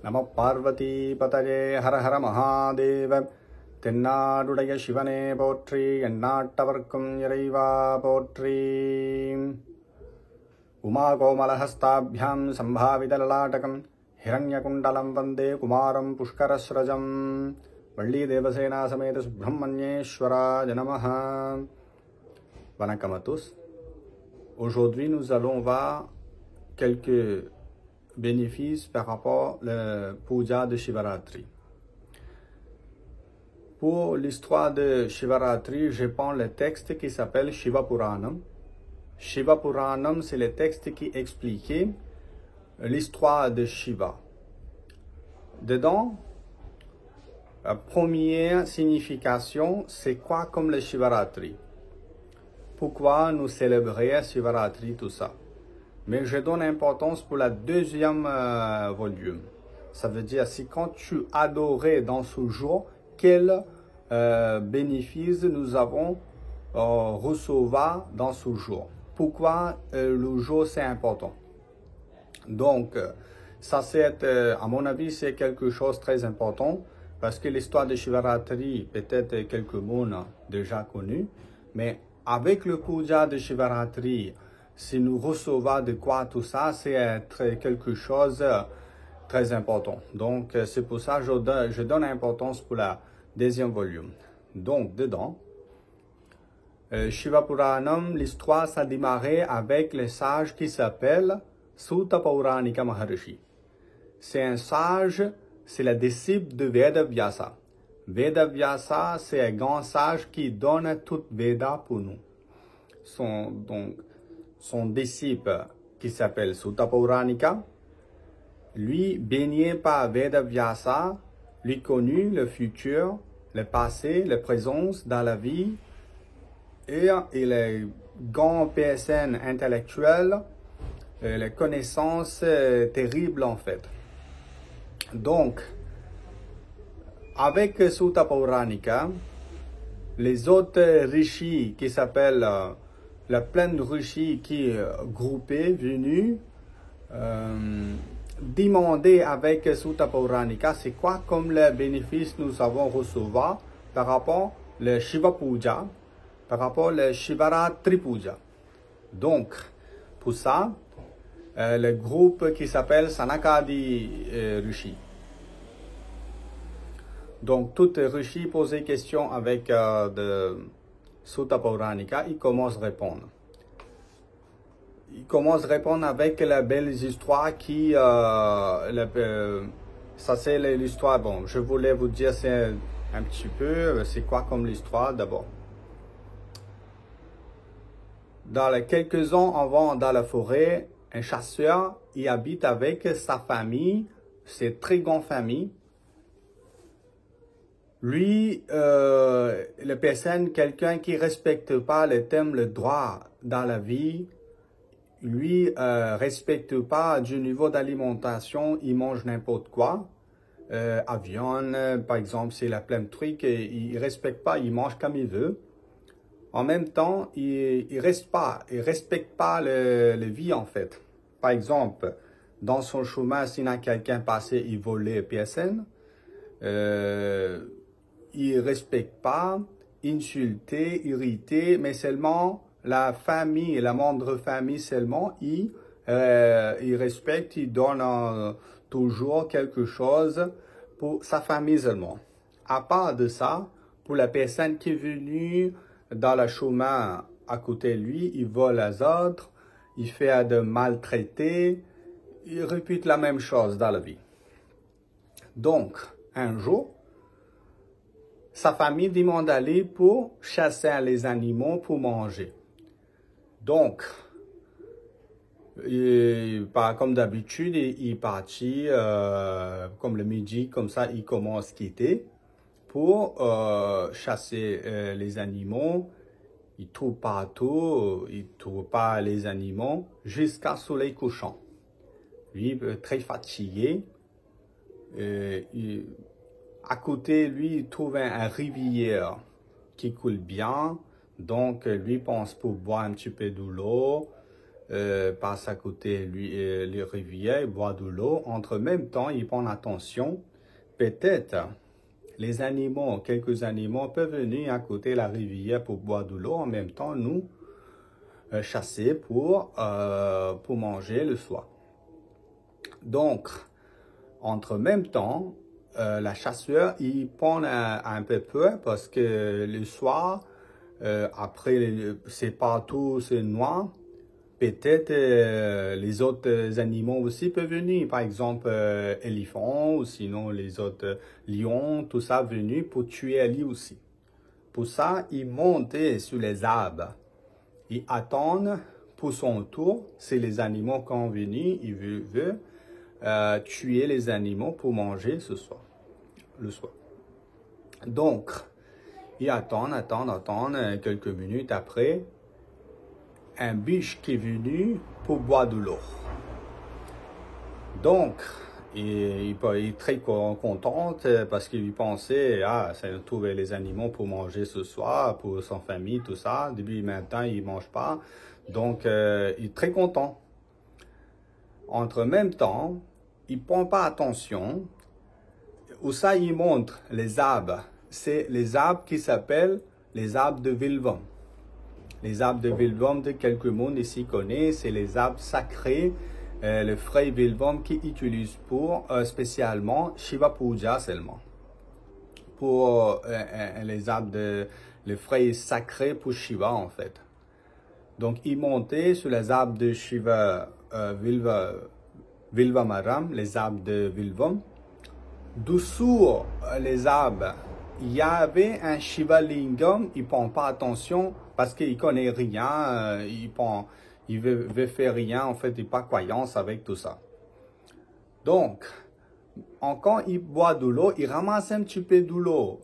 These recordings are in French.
Namo Parvati Pataye Hara Hara Mahadeva Tennadudaya Shivane Potri Ennattavarkum Yaraiva Potri Uma Gomalahastabhyam Sambhavidalatakam Hiranyakundalam Vande Kumaram Pushkarasrajam Valli Devasena Sameta Subramanyeshwara Janamaha. Vanakkam à tous. Aujourd'hui, nous allons voir quelques bénéfices par rapport au puja de Shivaratri. Pour l'histoire de Shivaratri, je prends le texte qui s'appelle Shiva Puranam. Shiva Puranam, c'est le texte qui expliquait l'histoire de Shiva. Dedans, la première signification, c'est quoi comme le Shivaratri? Pourquoi nous célébrer Shivaratri, tout ça? Mais je donne importance pour la deuxième volume. Ça veut dire, si quand tu adorais dans ce jour, quel bénéfice nous avons recevoir dans ce jour? Pourquoi le jour c'est important? Donc, ça c'est, à mon avis, c'est quelque chose de très important parce que l'histoire de Shivaratri, peut-être quelques monde déjà connu, mais avec le puja de Shivaratri, si nous recevons de quoi tout ça, c'est quelque chose de très important. Donc, c'est pour ça que je donne importance pour la deuxième volume. Donc, dedans, Shiva Puranam, l'histoire, ça a démarré avec le sage qui s'appelle Sutta Pauranika Maharishi. C'est un sage, c'est le disciple de Veda Vyasa. Veda Vyasa, c'est un grand sage qui donne toute Veda pour nous. Son disciple qui s'appelle Sutta Pauranika, lui, baigné par Veda Vyasa, lui connu le futur, le passé, la présence dans la vie, et les grands PSN intellectuels, les connaissances terribles en fait. Donc, avec Sutta Pauranika, les autres rishis qui s'appellent la pleine de rishis qui groupés, venus, demander avec Sutta Pauranika, c'est quoi comme le bénéfice nous avons recevoir par rapport au Shiva Puja, par rapport au Shivaratri Puja. Donc, pour ça, le groupe qui s'appelle Sanakadi Rishi. Donc, tout Rishi posaient question avec de Sutta Pauranika, il commence à répondre. Il commence à répondre avec la belle histoire qui, ça c'est l'histoire, bon, je voulais vous dire c'est un petit peu, c'est quoi comme l'histoire d'abord. Dans les quelques ans avant, dans la forêt, un chasseur, il habite avec sa famille, c'est très grande famille. Lui, le personne, quelqu'un qui respecte pas le thème, le droit dans la vie, lui, respecte pas du niveau d'alimentation, il mange n'importe quoi. Avion, par exemple, c'est la pleine truc, il respecte pas, il mange comme il veut. En même temps, il respecte pas le vie en fait. Par exemple, dans son chemin, s'il y a quelqu'un passé, il volait PSN, il respecte pas, insulté, irrité, mais seulement la famille, la moindre famille seulement, il respecte, il donne toujours quelque chose pour sa famille seulement. À part de ça, pour la personne qui est venue dans le chemin à côté de lui, il vole les autres, il fait de maltraiter, il répète la même chose dans la vie. Donc, un jour, sa famille demande d'aller pour chasser les animaux pour manger. Donc, comme d'habitude, il partit comme le midi, comme ça, il commence à quitter pour chasser les animaux. Il trouve partout, il trouve pas les animaux jusqu'à soleil couchant. Lui, très fatigué, à côté, lui, il trouve un rivière qui coule bien. Donc, lui pense pour boire un petit peu de l'eau. passe à côté les rivières, boit de l'eau. Entre même temps, il prend attention. Peut-être les animaux, quelques animaux peuvent venir à côté de la rivière pour boire de l'eau. En même temps, nous chasser pour manger le soir. Donc, entre même temps, la chasseur, il prend un peu peur parce que le soir, après, c'est partout, c'est noir. Peut-être les autres animaux aussi peuvent venir, par exemple éléphants ou sinon les autres lions, tout ça venu pour tuer lui aussi. Pour ça, il monte sur les arbres. Il attend pour son tour. C'est les animaux qui ont venu, il veut tuer les animaux pour manger le soir. Donc, il attend quelques minutes après, un biche qui est venu pour boire de l'eau. Donc, il est très content parce qu'il pensait, ça trouver les animaux pour manger ce soir, pour son famille, tout ça. Depuis maintenant, il ne mange pas. Donc, il est très content. Entre même temps, il ne prend pas attention. Où ça, il montre les arbres. C'est les arbres qui s'appellent les arbres de Vilvom. Les arbres de Vilvom, de quelques monde ici connaît, c'est les arbres sacrés, le frère Vilvom qui utilise pour spécialement Shiva Puja seulement. Pour les arbres le frère sacré pour Shiva en fait. Donc il montait sur les arbres de Shiva Vilvamaram, les arbres de Vilvom. Dessous les arbres, il y avait un Shiva Lingam, il ne prend pas attention parce qu'il ne connaît rien, il veut faire rien, en fait, il n'a pas croyance avec tout ça. Donc, quand il boit de l'eau, il ramasse un petit peu de l'eau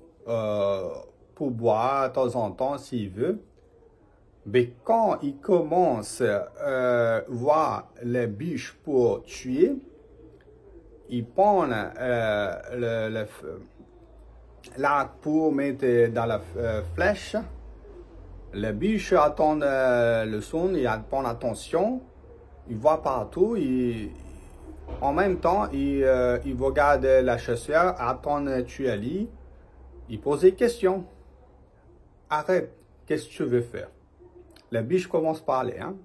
pour boire de temps en temps s'il veut. Mais quand il commence à voir les biches pour tuer, il prend l'arc pour mettre dans la flèche. Le biche attend le son, il prend attention, il voit partout. En même temps, il regarde la chasseur, attend tuer Ali. Il pose des questions. Arrête, qu'est-ce que tu veux faire? Le biche commence à parler, hein?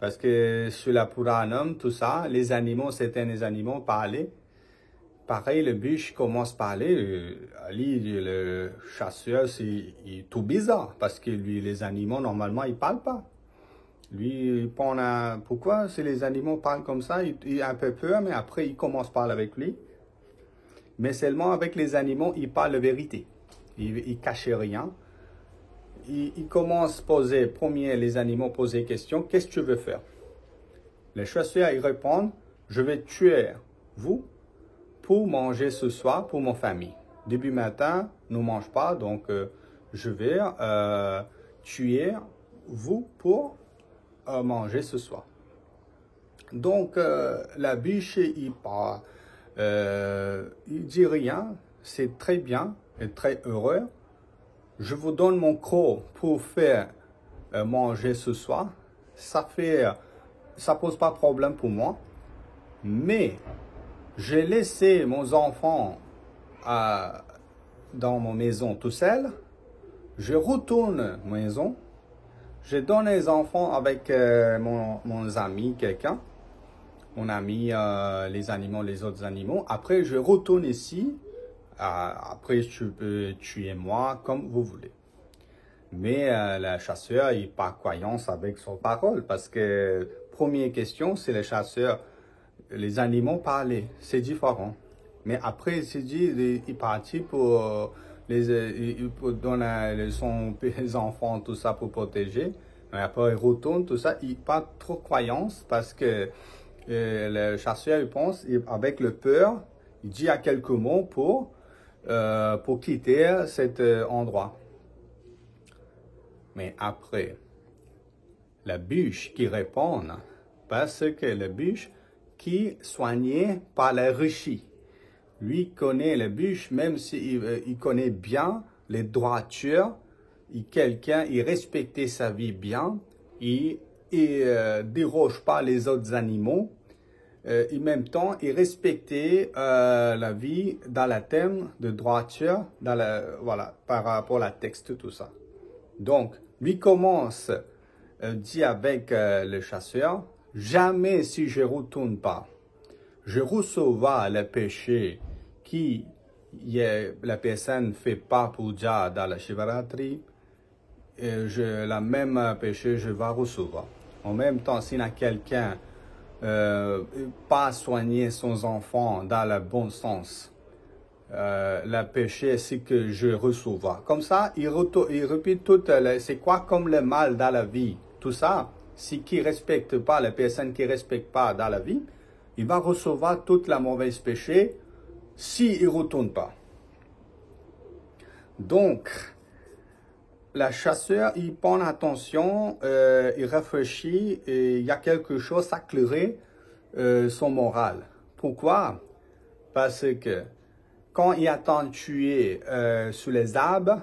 Parce que sur la Puranam, tout ça, les animaux, certains animaux parlaient. Pareil, le biche commence à parler. Ali, le chasseur, c'est tout bizarre. Parce que lui, les animaux, normalement, ils ne parlent pas. Lui, il prend pourquoi si les animaux parlent comme ça, il a un peu peur, mais après, il commence à parler avec lui. Mais seulement avec les animaux, il parle la vérité. Il ne cache rien. Il commence à poser, les animaux posent des questions. Qu'est-ce que tu veux faire? Les chasseurs, ils répondent, je vais tuer vous pour manger ce soir pour mon famille. Début matin, nous ne mangeons pas, donc je vais tuer vous pour manger ce soir. Donc, la biche, il dit rien, c'est très bien et très heureux. Je vous donne mon croc pour faire manger ce soir. Ça pose pas de problème pour moi. Mais j'ai laissé mon enfant dans ma maison tout seul. Je retourne à ma maison. Je donne les enfants avec mon ami, quelqu'un. Mon ami, les animaux, les autres animaux. Après, je retourne ici. Après, tu peux tuer moi comme vous voulez. Mais le chasseur, il n'a pas croyance avec son parole. Parce que, première question, c'est le chasseur. Les animaux parlaient, c'est différent. Mais après, il s'est dit, il partit pour donner ses enfants, tout ça, pour protéger. Mais après, il retourne, tout ça. Il n'a pas trop de croyance parce que le chasseur, il pense, avec le peur, il dit à quelques mots pour quitter cet endroit. Mais après, la biche qui répond, parce que la biche qui soignait par la richi. Lui connaît la biche, même s'il connaît bien les droitures, il respectait sa vie bien, il et déroge pas les autres animaux. Et en même temps, il respectait la vie dans le thème de droiture, voilà, par rapport à la texte, tout ça. Donc, lui commence, dit avec le chasseur, jamais si je retourne pas, je recevrai le péché qui la personne ne fait pas puja dans la Shivaratri, la même péché je vais recevoir. En même temps, s'il y a quelqu'un pas soigner son enfant dans le bon sens, le péché c'est que je recevrai. Comme ça, il répète tout, c'est quoi comme le mal dans la vie, tout ça. Si qui respecte pas, la personne qui respecte pas dans la vie, il va recevoir toute la mauvaise péché s'il ne retourne pas. Donc, le chasseur, il prend attention, il réfléchit, et il y a quelque chose à éclairer son moral. Pourquoi? Parce que quand il attend de tuer sous les arbres,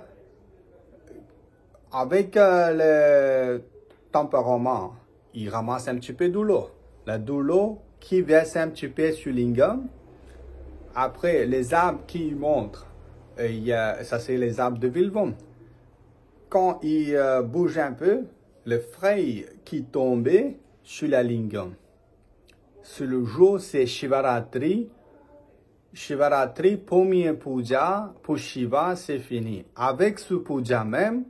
avec le tempérament, il ramasse un petit peu d'eau. La d'eau qui verse un petit peu sur l'ingam. Après, les arbres qui montrent, ça c'est les arbres de Vilvon. Quand il bouge un peu, le feuille qui tombait sur la lingam. Sur le jour, c'est Shivaratri. Shivaratri, premier puja, pour Shiva, c'est fini. Avec ce puja même,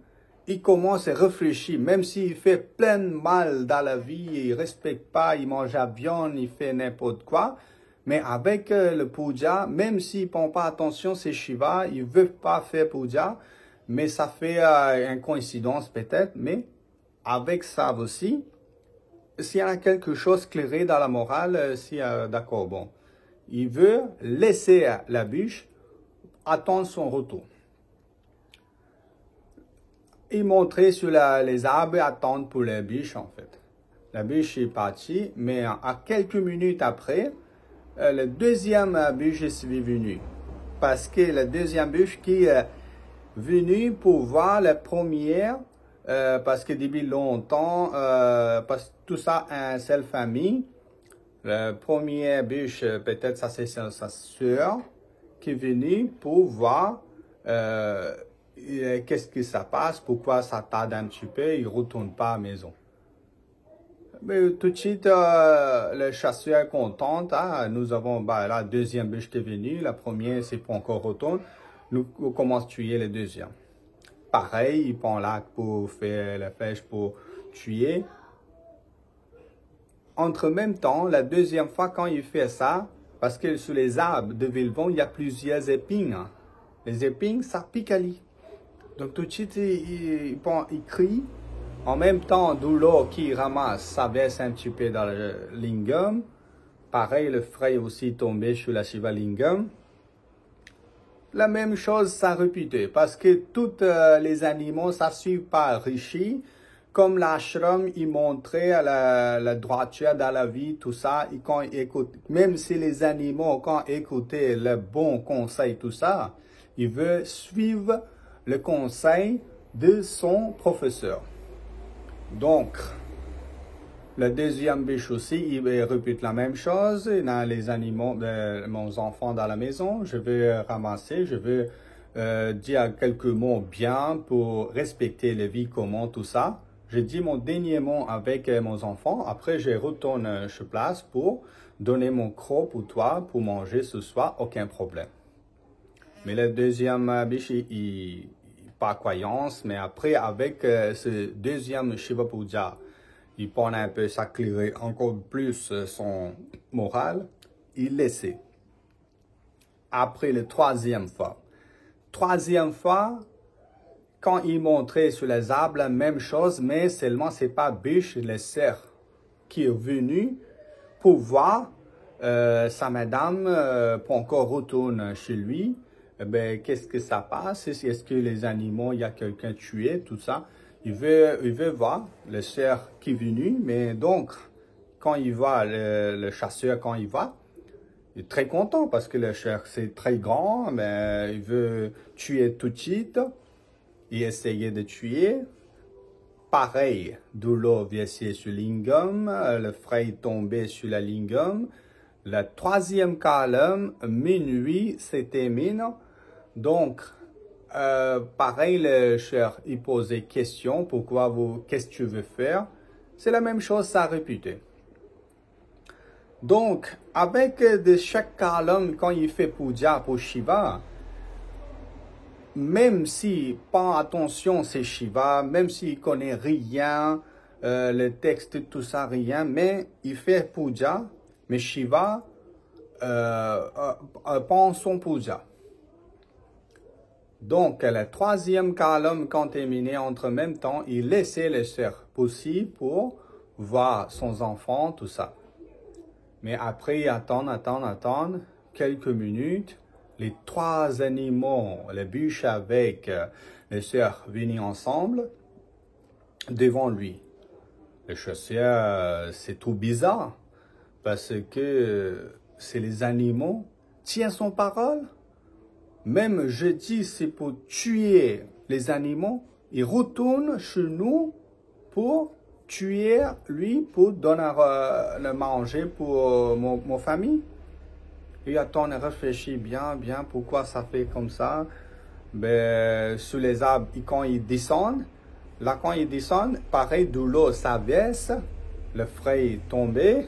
il commence à réfléchir, même s'il fait plein de mal dans la vie, il ne respecte pas, il mange la viande, il fait n'importe quoi. Mais avec le puja, même s'il ne prend pas attention, c'est Shiva, il ne veut pas faire puja, mais ça fait une coïncidence peut-être, mais avec ça aussi, s'il y a quelque chose clairé dans la morale, d'accord, bon. Il veut laisser la bûche attendre son retour. Il montrait sur les arbres et attendre pour la bûche, en fait. La bûche est partie, mais à quelques minutes après, la deuxième bûche est venue. Parce que la deuxième bûche qui est venue pour voir la première, parce que depuis longtemps, parce que tout ça est une seule famille. La première bûche, peut-être ça c'est sa soeur qui est venue pour voir qu'est-ce que ça passe, pourquoi ça tarde un petit peu, il ne retourne pas à la maison. Mais tout de suite, le chasseur est content, hein, nous avons la deuxième bûche qui est venue, la première c'est pas encore retourne, nous commençons à tuer la deuxième. Pareil, il prend l'arc pour faire la flèche pour tuer. Entre même temps, la deuxième fois quand il fait ça, parce que sur les arbres de Vilvon, il y a plusieurs épines. Les épines, ça pique à lui. Donc tout de suite, il crie. En même temps, d'où l'eau qui ramasse, ça verse un petit peu dans le lingam. Pareil, le feuille aussi tombé sur la Shiva Lingam. La même chose, ça répète, parce que tous les animaux, ça ne suit pas Rishi. Comme l'ashram, il montrait la droiture dans la vie, tout ça, et quand il écoute, même si les animaux, quand ils écoutaient le bon conseil, tout ça, il veut suivre le conseil de son professeur. Donc, le deuxième bûche aussi, il répète la même chose. Dans les animaux de mon enfant dans la maison, je vais ramasser, je vais dire quelques mots bien pour respecter les vies, comment, tout ça. Je dis mon dernier mot avec mon enfant. Après, je retourne sur place pour donner mon croc pour toi, pour manger ce soir, aucun problème. Mais le deuxième biche, il pas croyance, mais après, avec ce deuxième Shiva Puja, il prend un peu s'éclairer encore plus son moral, il laissait. Après la troisième fois. Troisième fois, quand il montrait sur les arbres la même chose, mais seulement c'est pas biche, le cerf qui est venu pour voir sa madame pour encore retourner chez lui. Ben, qu'est-ce que ça passe? Est-ce que les animaux, il y a quelqu'un tué, tout ça? Il veut voir le cerf qui est venu, mais donc, quand il voit le chasseur, quand il va, il est très content parce que le cerf, c'est très grand, mais il veut tuer tout de suite. Il essayait de tuer. pareil, de l'eau versée sur lingam, le frais tombé sur la lingam. Le troisième colonne, minuit, se termine. Donc, pareil, le cher, il posait question, qu'est-ce que tu veux faire? C'est la même chose, ça répété. Donc, avec de chaque colonne, quand il fait puja pour Shiva, même si pas attention c'est Shiva, même s'il connaît rien, le texte, tout ça, rien, mais il fait puja, mais Shiva pense son puja. Donc, le troisième colonne, quand terminé entre même temps, il laissait le ser possible pour voir son enfant, tout ça. Mais après, attendre quelques minutes. Les trois animaux, les bûches avec le cerf venaient ensemble devant lui. Le chasseur, c'est tout bizarre parce que c'est les animaux tiennent son parole. Même je dis c'est pour tuer les animaux, il retourne chez nous pour tuer lui, pour donner le manger pour mon famille. Et attends, on réfléchit bien, pourquoi ça fait comme ça. Ben, sous les arbres, quand ils descendent, pareil, de l'eau, ça baisse, le frais est tombé.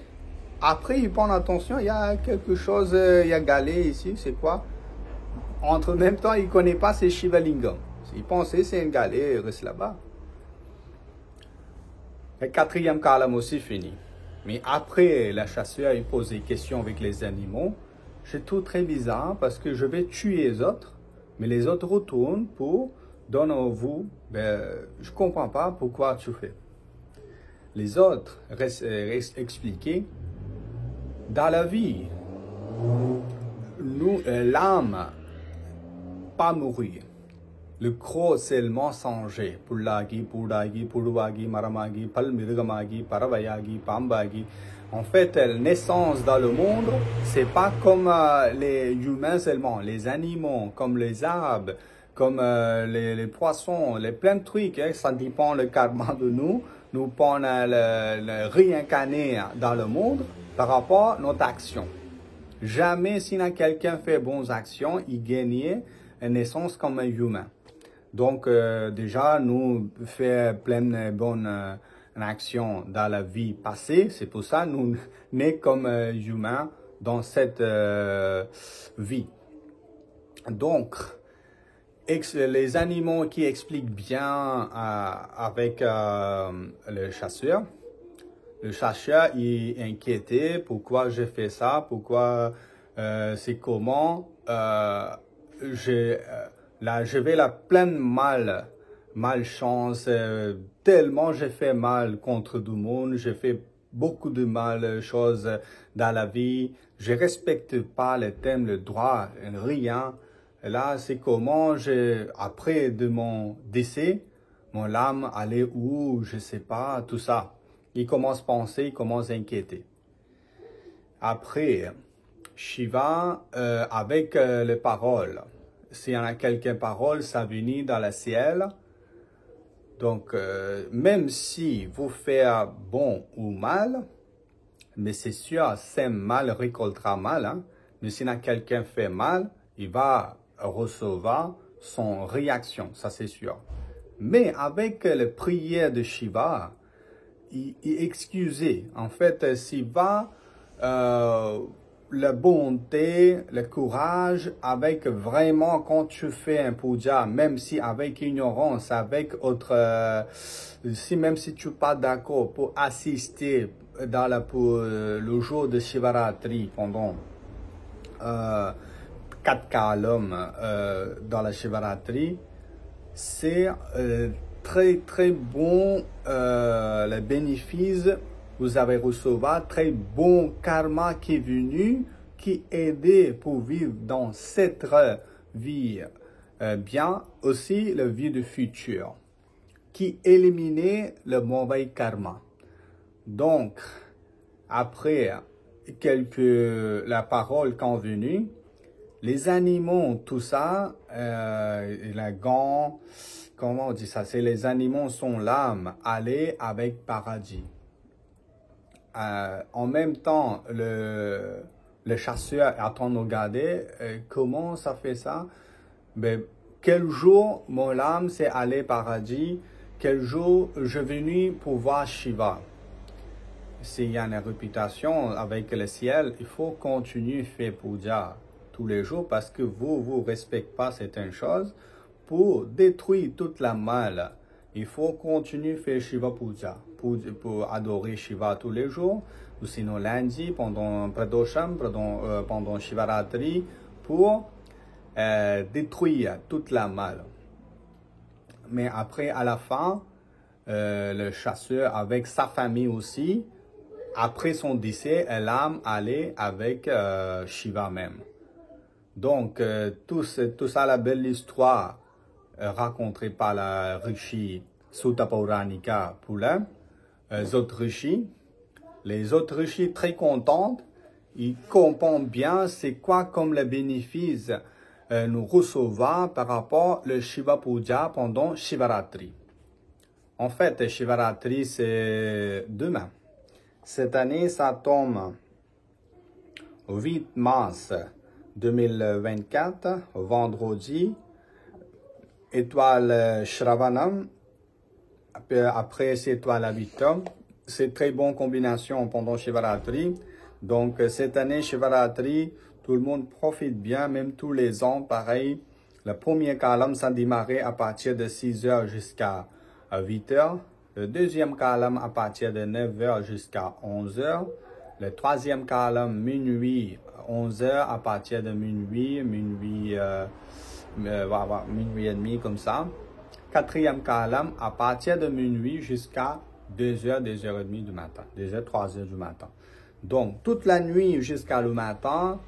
Après, ils prennent attention, il y a quelque chose, il y a galé ici, c'est quoi? Entre même temps, ils ne connaissent pas ces Shivalingam. Ils pensaient c'est un galet, il reste là-bas. Le quatrième colonne aussi fini. Mais après, la chasseur, il pose des questions avec les animaux. C'est tout très bizarre parce que je vais tuer les autres, mais les autres retournent pour donner au vous. Ben, je ne comprends pas pourquoi tu fais. Les autres restent expliqués. Dans la vie, nous, l'âme, pas mourir. Le croc, c'est le mensanger. Pullagi, Pudagi, Puruvagi, Maramagi, Palmirgamagi, Paravayagi, Pambagi. En fait, la naissance dans le monde, c'est pas comme les humains seulement, les animaux, comme les arbres, comme les poissons, les plein de trucs. Hein, ça dépend le karma de nous. Nous pouvons le réincarner dans le monde par rapport à notre action. Jamais si quelqu'un fait bonnes actions, il gagne une naissance comme un humain. Donc, déjà, nous faisons plein de bonnes actions dans la vie passée. C'est pour ça que nous sommes comme humains dans cette vie. Donc, les animaux qui expliquent bien avec le chasseur. Le chasseur, il est inquiété. Pourquoi j'ai fait ça? Pourquoi c'est comment? Là, je vais la pleine malchance, tellement j'ai fait mal contre tout le monde, j'ai fait beaucoup de mal choses dans la vie, je respecte pas le thème, le droit, rien. Là, c'est comment après de mon décès, mon âme allait où, je sais pas, tout ça. Il commence à penser, il commence à inquiéter. Après, Shiva, avec les paroles. S'il y en a quelques paroles, ça vient dans le ciel. Donc, même si vous faites bon ou mal, mais c'est sûr, c'est mal récoltera mal. Hein? Mais s'il y en a quelqu'un fait mal, il va recevoir son réaction, ça c'est sûr. Mais avec la prière de Shiva, il excusait. En fait, s'il va la bonté, le courage, avec vraiment quand tu fais un puja, même si avec ignorance, avec autre, même si tu n'es pas d'accord pour assister dans le jour de Shivaratri pendant 4 colonnes dans la Shivaratri, c'est très bon le bénéfice. Vous avez reçu très bon karma qui est venu, qui aide pour vivre dans cette vie bien, aussi la vie du futur, qui élimine le mauvais karma. Donc, après la parole convenue, Les animaux, tout ça, la gant, comment on dit ça? C'est les animaux sont l'âme, aller avec paradis. En même temps, le chasseur attend de regarder comment ça fait ça. Ben, quel jour mon âme s'est allée paradis, quel jour je venu pour voir Shiva. S'il y a une réputation avec le ciel, il faut continuer à faire puja tous les jours parce que vous respectez pas certaines choses pour détruire toute la mal. Il faut continuer à faire Shiva Puja pour adorer Shiva tous les jours, ou sinon lundi, pendant Pradosham, pendant Shivaratri, pour détruire toute la mal. Mais après, à la fin, le chasseur avec sa famille aussi, après son décès, l'âme allait avec Shiva même. Donc, tout ça, la belle histoire racontée par la Rishi Sutta Pauranika pour les autres Rishis. Les autres Rishis très contents, ils comprennent bien c'est quoi comme le bénéfice nous recevons par rapport au Shiva Puja pendant Shivaratri. En fait, Shivaratri, c'est demain. Cette année, ça tombe au 8 mars 2024, vendredi, étoile Shravanam, après c'est étoile Avitam. C'est très bonne combination pendant Shivaratri. Donc cette année Shivaratri, tout le monde profite bien, même tous les ans, pareil. Le premier kalam, ça démarrait à partir de 6 h jusqu'à 8 h. Le deuxième kalam à partir de 9 h jusqu'à 11 h. Le troisième kalam, minuit, 11 h à partir de minuit et demi comme ça. Quatrième kalam à partir de minuit jusqu'à 2 h, 2 h 30 du matin. 2 h, 3 h du matin. Donc, toute la nuit jusqu'à le matin,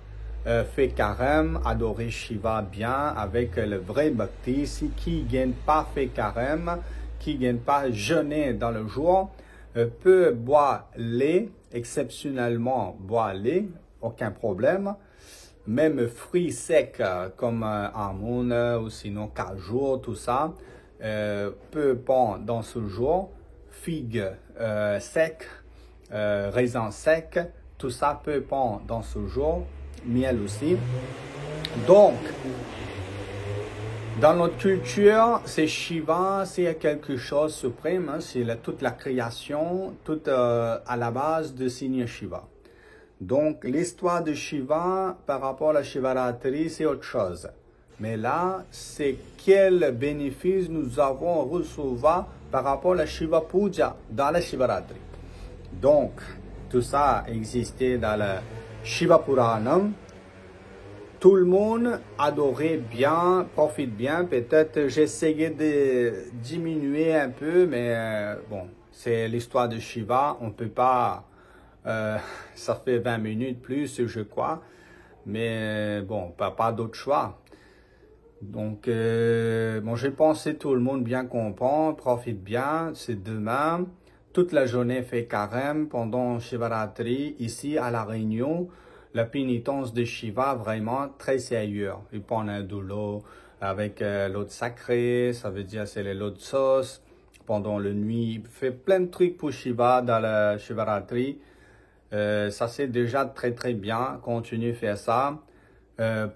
fait carême, adorer Shiva bien avec le vrai bhakti. Si qui ne gagne pas fait carême, qui ne gagne pas jeûner dans le jour, peut boire lait, exceptionnellement boire lait, aucun problème. Même fruits secs comme almond ou sinon cajou, tout ça, peut prendre dans ce jour. Figues secs, raisins secs, tout ça peut prendre dans ce jour. Miel aussi. Donc, dans notre culture, c'est Shiva, c'est quelque chose de suprême, hein, c'est toute la création, toute à la base de signe Shiva. Donc, l'histoire de Shiva par rapport à la Shivaratri, c'est autre chose. Mais là, c'est quel bénéfice nous avons reçu par rapport à la Shiva Puja dans la Shivaratri. Donc, tout ça existait dans le Shiva Puranam. Tout le monde adorait bien, profite bien. Peut-être j'essayais de diminuer un peu, mais bon, c'est l'histoire de Shiva. On ne peut pas, ça fait 20 minutes plus, je crois. Mais bon, pas d'autre choix. Donc, bon, je pense que tout le monde bien comprend, profite bien. C'est demain. Toute la journée fait carême pendant Shivaratri, ici à La Réunion. La pénitence de Shiva, vraiment très sérieux. Il prend de l'eau avec l'eau sacrée, ça veut dire c'est l'eau de sauce. Pendant la nuit, il fait plein de trucs pour Shiva dans la Shivaratri. Ça c'est déjà très bien, continue à faire ça.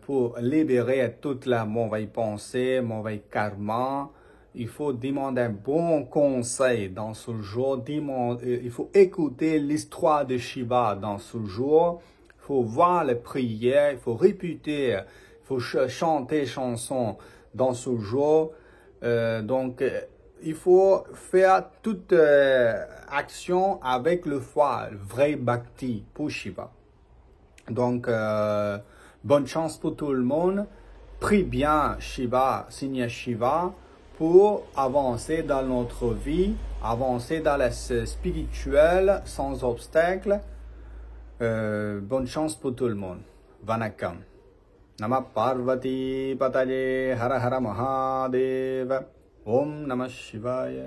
Pour libérer toute la mauvaise pensée, mauvais karma. Il faut demander un bon conseil dans ce jour. Il faut écouter l'histoire de Shiva dans ce jour. Il faut voir les prières, il faut répéter, il faut chanter chansons dans ce jour. Donc, il faut faire toute action avec le foi, le vrai bhakti pour Shiva. Donc, bonne chance pour tout le monde. Prie bien Shiva, signe Shiva, pour avancer dans notre vie, avancer dans le spirituel sans obstacle. Bonne chance pour tout le monde. Vanakkam. Namah Parvati Pataye Hara Hara Mahadeva. Om Namah Shivaya.